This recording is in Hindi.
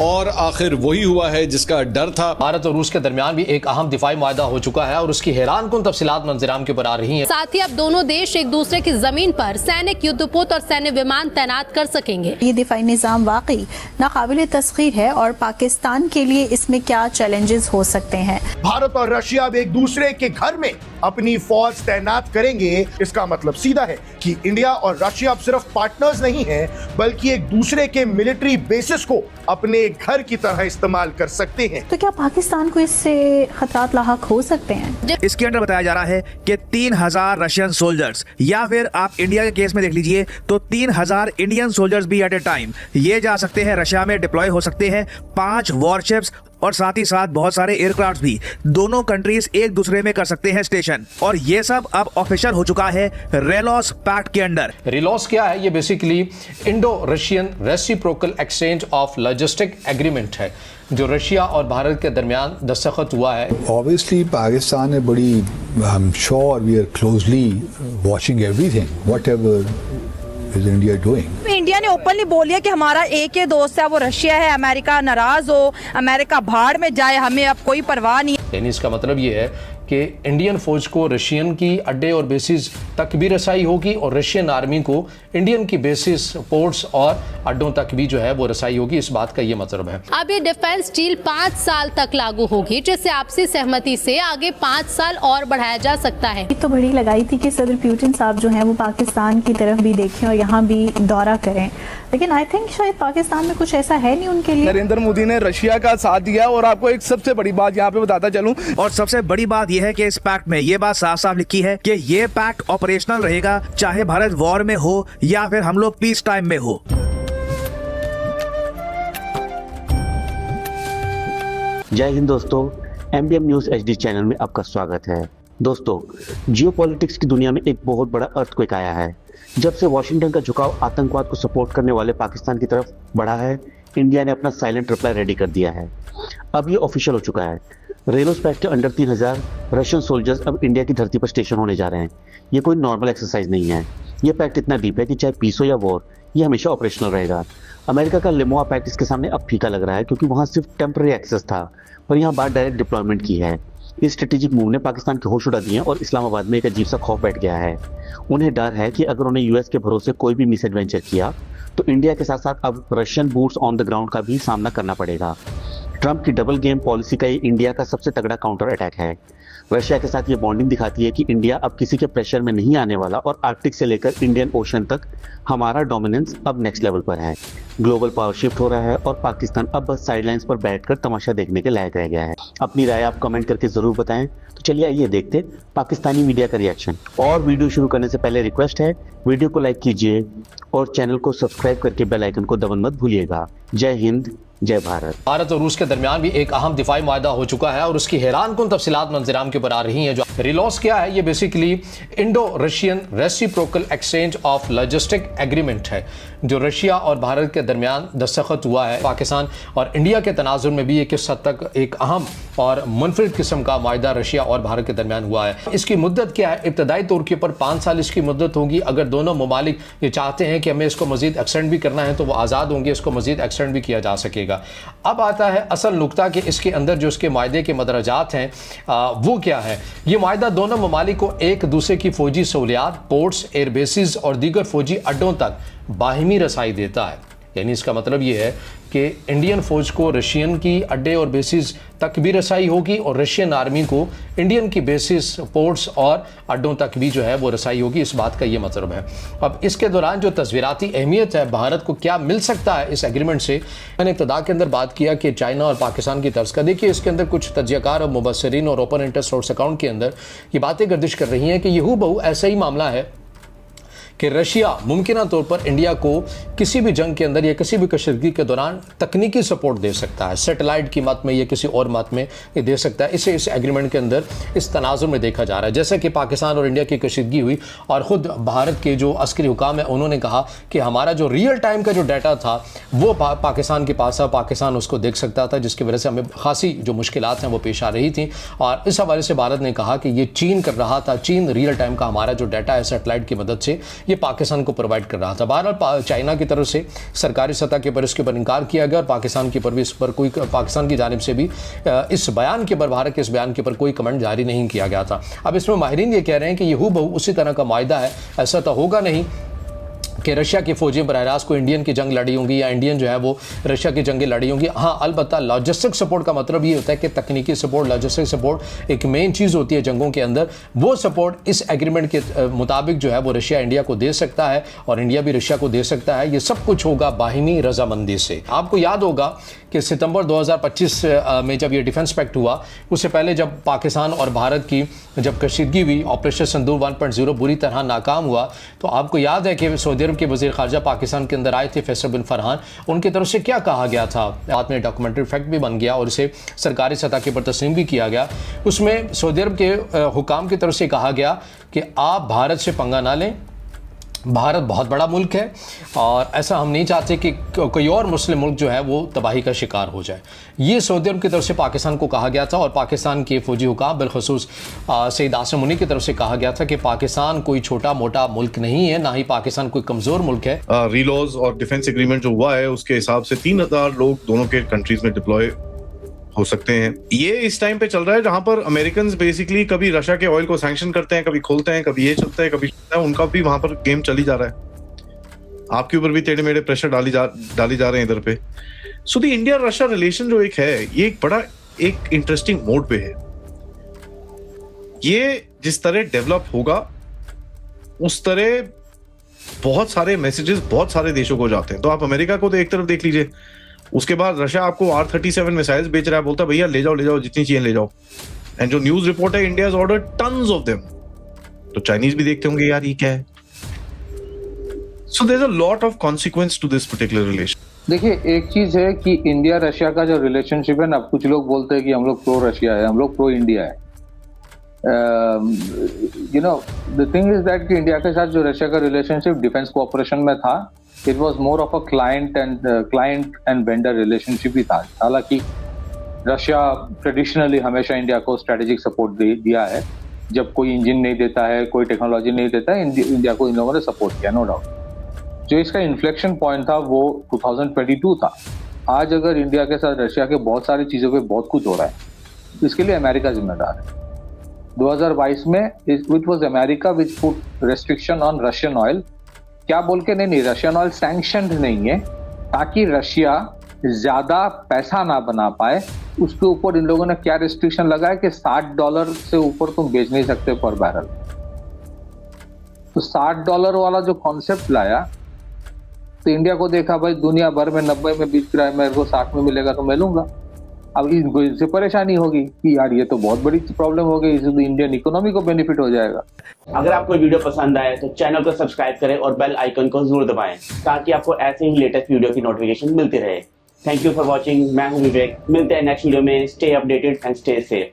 और आखिर वही हुआ है जिसका डर था। भारत और रूस के दरमियान भी एक अहम दिफाई मुआहदा हो चुका है और उसकी हैरानकुन तफसीलात मंजराम के ऊपर आ रही हैं। साथ ही अब दोनों देश एक दूसरे की जमीन पर सैनिक युद्धपोत और सैन्य विमान तैनात कर सकेंगे। ये दिफाई निज़ाम वाकई नाकाबिले तस्खीर है और पाकिस्तान के लिए इसमें क्या चैलेंजेस हो सकते हैं। भारत और रशिया अब एक दूसरे के घर में अपनी फौज तैनात करेंगे। इसका मतलब सीधा है कि इंडिया और रशिया अब सिर्फ पार्टनर्स नहीं हैं, बल्कि एक दूसरे के मिलिट्री बेसिस को अपने घर की तरह इस्तेमाल कर सकते हैं। तो क्या पाकिस्तान को इससे खतरात लाहक हो सकते हैं? इसके अंदर बताया जा रहा है कि 3000 रशियन सोल्जर्स, या फिर आप इंडिया के केस में देख लीजिए तो 3000 इंडियन सोल्जर्स भी एट ए टाइम ये जा सकते हैं, रशिया में डिप्लॉय हो सकते हैं। 5 वॉरशिप्स और साथ ही साथ बहुत सारे एयरक्राफ्ट भी दोनों कंट्रीज एक दूसरे में कर सकते हैं स्टेशन। और ये सब अब ऑफिशियल हो चुका है रेलोस पैक्ट के अंडर। रेलोस क्या है? ये basically Indo Russian reciprocal exchange of logistic agreement है जो रशिया और भारत के दरमियान दस्तखत हुआ है। Obviously पाकिस्तान है बड़ी, I'm sure we are closely watching everything, whatever is India doing. India ने ओपनली बोल दिया कि हमारा एक ही दोस्त है वो रशिया है, अमेरिका नाराज हो, अमेरिका भाड़ में जाए, हमें अब कोई परवाह नहीं। यानी इसका मतलब ये है कि इंडियन फौज को रशियन की अड्डे और बेसिस तक भी रसाई होगी और रशियन आर्मी को इंडियन की बेसिस, पोर्ट्स और अड्डों तक भी जो है वो रसाई होगी। इस बात का ये मतलब है। अब ये डिफेंस डील 5 साल तक लागू होगी, जिसे आपसी सहमति से आगे 5 साल और बढ़ाया जा सकता है। तो बड़ी लगाई थी कि सदर पुतिन साहब जो हैं वो पाकिस्तान की तरफ भी देखें और यहाँ भी दौरा करें, लेकिन आई थिंक शायद पाकिस्तान में कुछ ऐसा है नहीं उनके लिए। नरेंद्र मोदी ने रशिया का साथ दिया और आपको एक सबसे बड़ी बात यहाँ पे बताता चलूं, और सबसे बड़ी बात यह है कि इस पैक्ट में ये बात साफ साफ लिखी है कि ये पैक्ट ऑपरेशनल रहेगा, चाहे भारत वॉर में हो या फिर हम लोग पीस टाइम में हो। जय हिंद दोस्तों, MBM न्यूज HD चैनल में आपका स्वागत है। दोस्तों, जियोपॉलिटिक्स की दुनिया में एक बहुत बड़ा अर्थक्वेक आया है। जब से वॉशिंगटन का झुकाव आतंकवाद को सपोर्ट करने वाले पाकिस्तान की तरफ बढ़ा है, इंडिया ने अपना साइलेंट रिप्लाई रेडी कर दिया है। अब ये ऑफिशियल हो चुका है। रेलोस पैक्ट के अंडर 3000 रशियन सोल्जर्स अब इंडिया की धरती पर स्टेशन होने जा रहे हैं। ये कोई नॉर्मल एक्सरसाइज नहीं है। ये पैक्ट इतना डीप है कि चाहे पीस हो या वॉर, ये हमेशा ऑपरेशनल रहेगा। अमेरिका का लिमोआ पैक्ट इसके सामने अब फीका लग रहा है, क्योंकि वहाँ सिर्फ टेम्पररी एक्सेस था, पर यहाँ बात डायरेक्ट डिप्लॉयमेंट की है। इस स्ट्रेटेजिक मूव ने पाकिस्तान के होश उड़ा दिए और इस्लामाबाद में एक अजीब सा खौफ बैठ गया है। उन्हें डर है कि अगर उन्हें US के भरोसे कोई भी मिस एडवेंचर किया तो इंडिया के साथ साथ अब Russian boots on the ground का भी सामना करना पड़ेगा। ट्रंप की डबल गेम पॉलिसी का ये इंडिया का सबसे तगड़ा काउंटर अटैक है। रशिया के साथ ये बॉन्डिंग दिखाती है कि इंडिया अब किसी के प्रेशर में नहीं आने वाला और आर्कटिक से लेकर इंडियन ओशन तक हमारा डोमिनेंस अब नेक्स्ट लेवल पर है। ग्लोबल पावर शिफ्ट हो रहा है और पाकिस्तान अब बस साइडलाइंस पर बैठकर तमाशा देखने के लायक रह गया है। अपनी राय आप कमेंट करके जरूर बताएं। तो चलिए आइए देखते पाकिस्तानी मीडिया का रिएक्शन। और वीडियो शुरू करने से पहले रिक्वेस्ट है, वीडियो को लाइक कीजिए और चैनल को सब्सक्राइब करके बेल आइकन को दबाना मत भूलिएगा। जय हिंद, जय भारत। भारत और रूस के दरमियान भी एक अहम दिफाई मुआहदा हो चुका है और उसकी हैरानकुन तफसीलात मंजराम के ऊपर आ रही हैं। जो रेलोस क्या है? ये basically Indo Russian reciprocal exchange of logistic agreement है जो रशिया और भारत के दरमियान दस्तखत हुआ है। पाकिस्तान और इंडिया के तनाजुर में भी एक किस हद तक एक अहम और मुनफरिद किस्म का मुआहदा रशिया और भारत के दरमियान हुआ है। इसकी मुद्दत क्या है? इब्तदाई तौर के ऊपर 5 साल इसकी मुद्दत होगी। अगर दोनों ममालिक ये चाहते हैं कि हमें इसको मजीद एक्सटेंड भी करना है तो वो आज़ाद होंगे, इसको मजीद एक्सटेंड भी किया जा सकेगा। अब आता है असल नुकता कि इसके अंदर जो इसके मायदे के मदरजात हैं वो क्या है। ये मायदा दोनों ममालिक को एक दूसरे की फौजी सहूलियात, पोर्ट्स, एयरबेसिस और दीगर फौजी अड्डों तक बाहिमी रसाई देता है। यानी इसका मतलब ये है कि इंडियन फौज को रशियन की अड्डे और बेसिस तक भी रसाई होगी और रशियन आर्मी को इंडियन की बेसिस, पोर्ट्स और अड्डों तक भी जो है वो रसाई होगी। इस बात का ये मतलब है। अब इसके दौरान जो तस्वीराती अहमियत है, भारत को क्या मिल सकता है इस एग्रीमेंट से, मैंने इब्तदा के अंदर बात किया कि चाइना और पाकिस्तान की तर्ज का। देखिए, इसके अंदर कुछ तज्जियाकार और मुबस्सिरीन और ओपन इंटरेस्ट सोर्स अकाउंट के अंदर ये बातें गर्दिश कर रही हैं कि यहू बहु ऐसा ही मामला है कि रशिया मुमकिन तौर पर इंडिया को किसी भी जंग के अंदर या किसी भी कशीदगी के दौरान तकनीकी सपोर्ट दे सकता है, सैटेलाइट की मत में या किसी और मत में ये दे सकता है। इसे इस एग्रीमेंट के अंदर इस तनाजुर में देखा जा रहा है। जैसे कि पाकिस्तान और इंडिया की कशीदगी हुई और ख़ुद भारत के जो अस्करी हुकाम है उन्होंने कहा कि हमारा जो रियल टाइम का जो डाटा था वो पाकिस्तान के पास है, पाकिस्तान उसको देख सकता था, जिसकी वजह से हमें खासी जो मुश्किलात हैं वो पेश आ रही थी। और इस हवाले से भारत ने कहा कि ये चीन कर रहा था, चीन रियल टाइम का हमारा जो डाटा है सैटेलाइट की मदद से ये पाकिस्तान को प्रोवाइड कर रहा था। बहरहाल चाइना की तरफ से सरकारी सतह के ऊपर इसके ऊपर इनकार किया गया और पाकिस्तान के ऊपर भी इस पर कोई, पाकिस्तान की जानिब से भी इस बयान के ऊपर, भारत के इस बयान के ऊपर कोई कमेंट जारी नहीं किया गया था। अब इसमें माहिरीन ये कह रहे हैं कि ये हूबहू उसी तरह का मायदा है, ऐसा तो होगा नहीं कि रशिया की फौजें बरह रास्त को इंडियन की जंग लड़ी होंगी या इंडियन जो है वो रशिया की जंगें लड़ी होंगी। हाँ, अलबत्ता लॉजिस्टिक सपोर्ट का मतलब ये होता है कि तकनीकी सपोर्ट, लॉजिस्टिक सपोर्ट एक मेन चीज़ होती है जंगों के अंदर। वो सपोर्ट इस एग्रीमेंट के मुताबिक जो है वो रशिया इंडिया को दे सकता है और इंडिया भी रशिया को दे सकता है। ये सब कुछ होगा बाहिमी रजामंदी से। आपको याद होगा कि सितंबर 2025 में जब ये डिफेंस पैक्ट हुआ, उससे पहले जब पाकिस्तान और भारत की जब कशीदगी हुई, ऑपरेशन सिंदूर 1.0 बुरी तरह नाकाम हुआ, तो आपको याद है कि सऊदी अरब के वज़ीर ख़ारजा पाकिस्तान के अंदर आए थे, फैसल बिन फरहान। उनकी तरफ से क्या कहा गया था, बाद में डॉक्यूमेंट्री फैक्ट भी बन गया और इसे सरकारी सतह के ऊपर तस्लीम भी किया गया। उसमें सऊदी अरब के हुकाम की तरफ से कहा गया कि आप भारत से पंगा ना लें, भारत बहुत बड़ा मुल्क है और ऐसा हम नहीं चाहते कि कोई और मुस्लिम मुल्क जो है वो तबाही का शिकार हो जाए। ये सऊदी अरब की तरफ से पाकिस्तान को कहा गया था और पाकिस्तान के फौजी हुकाम बिलखसूस सईद आसिम मुनी की तरफ से कहा गया था कि पाकिस्तान कोई छोटा मोटा मुल्क नहीं है, ना ही पाकिस्तान कोई कमज़ोर मुल्क है। रिलॉज और डिफेंस एग्रीमेंट जो हुआ है उसके हिसाब से 3000 लोग दोनों के कंट्रीज में डिप्लॉय हो सकते हैं। ये इस टाइम पे चल रहा है जहां पर अमेरिकन बेसिकली कभी रशिया के ऑयल को सैंक्शन करते हैं, कभी खोलते हैं, कभी ये चलता है, कभी चलता है, उनका भी वहां पर गेम चली जा रहा है। आपके ऊपर भी टेढ़े मेढ़े प्रेशर डाली जा रहे हैं इधर पे। So the India Russia relation जो एक है, ये एक बड़ा एक इंटरेस्टिंग मोड पे है। ये जिस तरह डेवलप होगा उस तरह बहुत सारे मैसेजेस बहुत सारे देशों को जाते हैं। तो आप अमेरिका को तो एक तरफ देख लीजिए, उसके बाद रशिया आपको R-37 मिसाइल्स बेच रहा है, बोलता है भैया ले जाओ जितनी चाहिए ले जाओ। एंड जो न्यूज रिपोर्ट है, India has ordered tons of them. तो चाइनीज भी देखते होंगे यार ये क्या है। So there is a lot of consequence to this particular relation. देखिए, एक चीज है कि इंडिया रशिया का जो रिलेशनशिप है ना, कुछ लोग बोलते हैं कि हम लोग प्रो रशिया है, हम लोग प्रो इंडिया है। You know the thing is that कि इंडिया के साथ जो रशिया का रिलेशनशिप डिफेंस कोऑपरेशन में था, it was more of a client and vendor relationship ही था। हालांकि रशिया ट्रेडिशनली हमेशा इंडिया को स्ट्रेटेजिक सपोर्ट दिया है। जब कोई इंजन नहीं देता है, कोई टेक्नोलॉजी नहीं देता है, इंडिया को इन लोगों ने सपोर्ट किया, नो डाउट। जो इसका इन्फ्लेक्शन पॉइंट था वो 2022 था। आज अगर इंडिया के साथ रशिया के बहुत सारी चीज़ों पे बहुत कुछ हो रहा है, इसके लिए अमेरिका जिम्मेदार है। 2022 में it was America which put restriction on Russian oil. क्या बोल के? नहीं, रशियन ऑयल सैंक्शनड नहीं है, ताकि रशिया ज्यादा पैसा ना बना पाए। उसके ऊपर इन लोगों ने क्या रिस्ट्रिक्शन लगाया कि $60 से ऊपर तुम बेच नहीं सकते पर बैरल। तो $60 वाला जो कॉन्सेप्ट लाया, तो इंडिया को देखा भाई दुनिया भर में 90 में बिक रहा है, मेरे को 60 में मिलेगा तो मैं लूंगा। अब इनको इससे परेशानी होगी कि यार ये तो बहुत बड़ी प्रॉब्लम हो गई, इससे तो इंडियन इकोनॉमी को बेनिफिट हो जाएगा। अगर आपको वीडियो पसंद आए तो चैनल को सब्सक्राइब करें और बेल आइकन को जरूर दबाएं ताकि आपको ऐसे ही लेटेस्ट वीडियो की नोटिफिकेशन मिलती रहे। Thank you for watching. मैं हूं विवेक। मिलते हैं नेक्स्ट वीडियो में। Stay updated and stay safe.